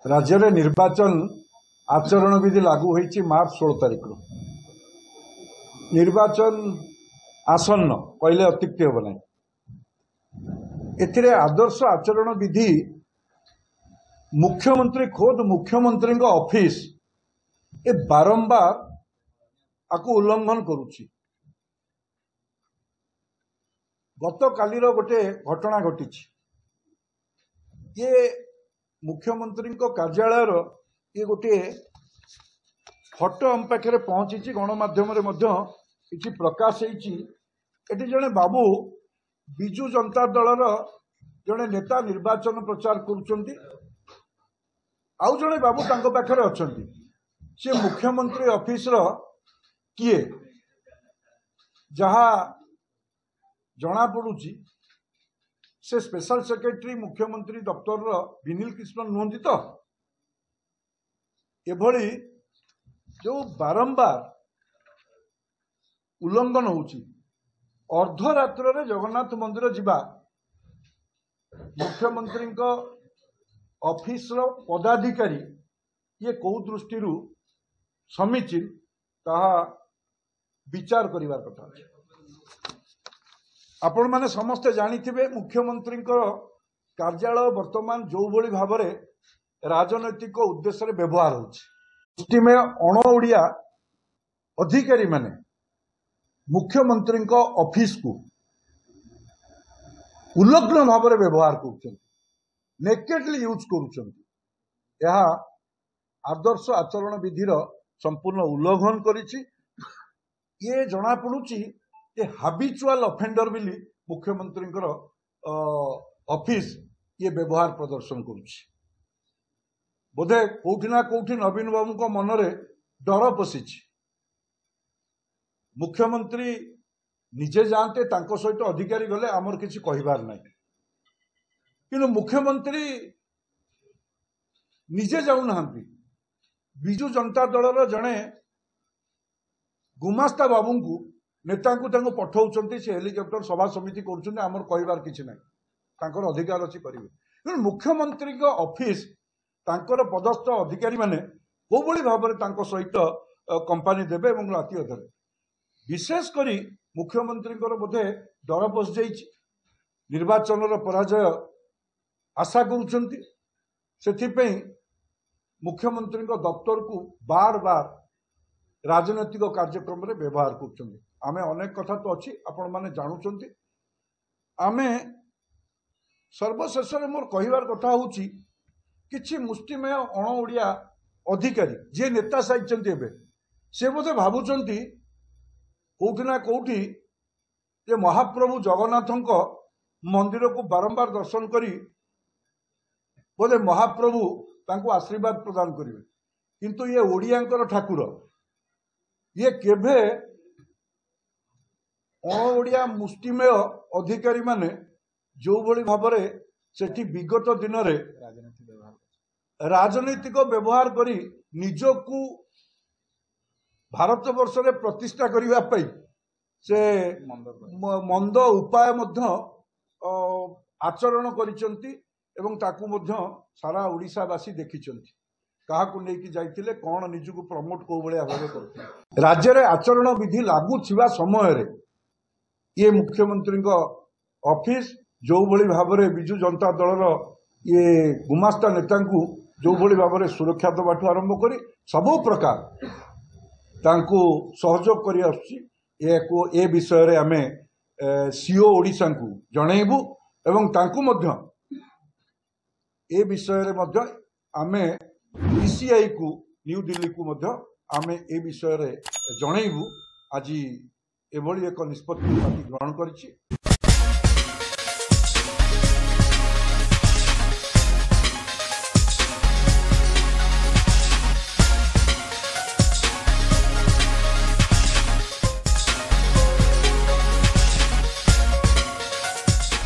राज्य में निर्वाचन आचरण विधि लागू होती मार्च 16 तारिख निर्वाचन आसन्न कहले अत्युक्ति हम ना ए आदर्श आचरण विधि मुख्यमंत्री खोद मुख्यमंत्री ऑफिस ए बारंबार आपको उल्लंघन करुच्ची। गत कालीर गोटे घटना घटी ये मुख्यमंत्री कार्यालय ये गोटे फटो आम पाखे पहुंची गणमाध्यम कि प्रकाश होती जड़े बाबू बिजु जनता दलर जड़े नेता निर्वाचन प्रचार करुँच आउ जड़े बाबू पाखे अच्छा सी मुख्यमंत्री ऑफिस किए जहा जना पड़ुची से स्पेशल सेक्रेटरी मुख्यमंत्री दफ्तर विनील कृष्ण नुहति तो एभली जो बारंबार उल्लंघन होची अर्धरात्र जगन्नाथ मंदिर जिबा मुख्यमंत्री ऑफिस पदाधिकारी ये कौ दृष्टि समीचीन ताहा विचार करिवार कथा अछि। आपण माने समस्ते जानिथिबे मुख्यमंत्री कार्यालय वर्तमान जो भली भाव में राजनैतिक उद्देश्य व्यवहार होछि में अण ओडिया अधिकारी माने मुख्यमंत्री ऑफिस को उल्लग्न भाव में व्यवहार कर नेकेडली यूज कर आदर्श आचरण विधिर संपूर्ण उल्लंघन करिछि। ये जना पड़ुछि ये हाबिचुआल ऑफेंडर बिली मुख्यमंत्री ऑफिस ये व्यवहार प्रदर्शन करुछि। बोधे कोठी ना कोठी नवीन बाबू को मनरे डर पशिछि मुख्यमंत्री निजे जानते तांको सहित अधिकारी गले आमर किछि कहिबार नाही किंतु मुख्यमंत्री निजे जाऊ नाहंती बिजु जनता दलर जड़े गुमास्ता बाबू को नेता को पठाउछंती से हेलिकॉप्टर सभा समिति करुछंती आमर कहिबार किछि नाही तांकर अधिकार अछि करिवे किंतु मुख्यमंत्री को ऑफिस तांकर पदस्थ अधिकारी माने को बड़ी भाव में तांको सहित कंपनी देबे एवं राति अधरे विशेष करी मुख्यमंत्री बोधे डर पशि जाइछि निर्वाचन पराजय आशा करुछंती सेथिपई मुख्यमंत्री दफ्तर को बार बार राजनैतिक कार्यक्रम में व्यवहार कर आमे अनेक कथा तो अच्छी आपण माने जानुचंती आमे सर्वशेष मोर कहिबार कथा होची किछि मुष्टिमेय अण ओडिया अधिकारी जे नेता साइचंती एबे से बोधे भाबुचंती कोठी ना कोठी जे महाप्रभु जगन्नाथଙ୍କ मंदिर को बारंबार दर्शन करी बोधे महाप्रभु तांको आशीर्वाद प्रदान करिवे किंतु ये ओडियांकर ठाकुर ये केभे अण ओडिया मुष्टिमेय अधिकारी माने जो भली भाव में सेठी विगत दिन में राजनैतिक व्यवहार करी निजकू भारत वर्ष में प्रतिष्ठा करिवा पई से मंद उपाय मध्य आचरण करिसंती एवं ताकू मध्य सारा ओडिशावासी देखिचंती काहाकू नेकी जाइतिले कोन निजकू प्रमोट को बलिया भाबे करथि राज्य रे आचरण विधि लागू छिवा समय रे ये मुख्यमंत्री ऑफिस जो भली भाव में बिजु जनता दलर ये गुमास्ता नेता जो भली भाव में सुरक्षा दबाठू आरंभ करी सबु प्रकार तांको सहयोग करी आसुची ए विषय रे आमे सीओ ओडिशा को जणैबु एवं तांको मध्य ए विषय रे मध्य आमे ईसीआई को न्यू दिल्ली को मध्य आमे ए विषय रे जणैबु आज एभली एक निष्पत्ति ग्रहण करिछि।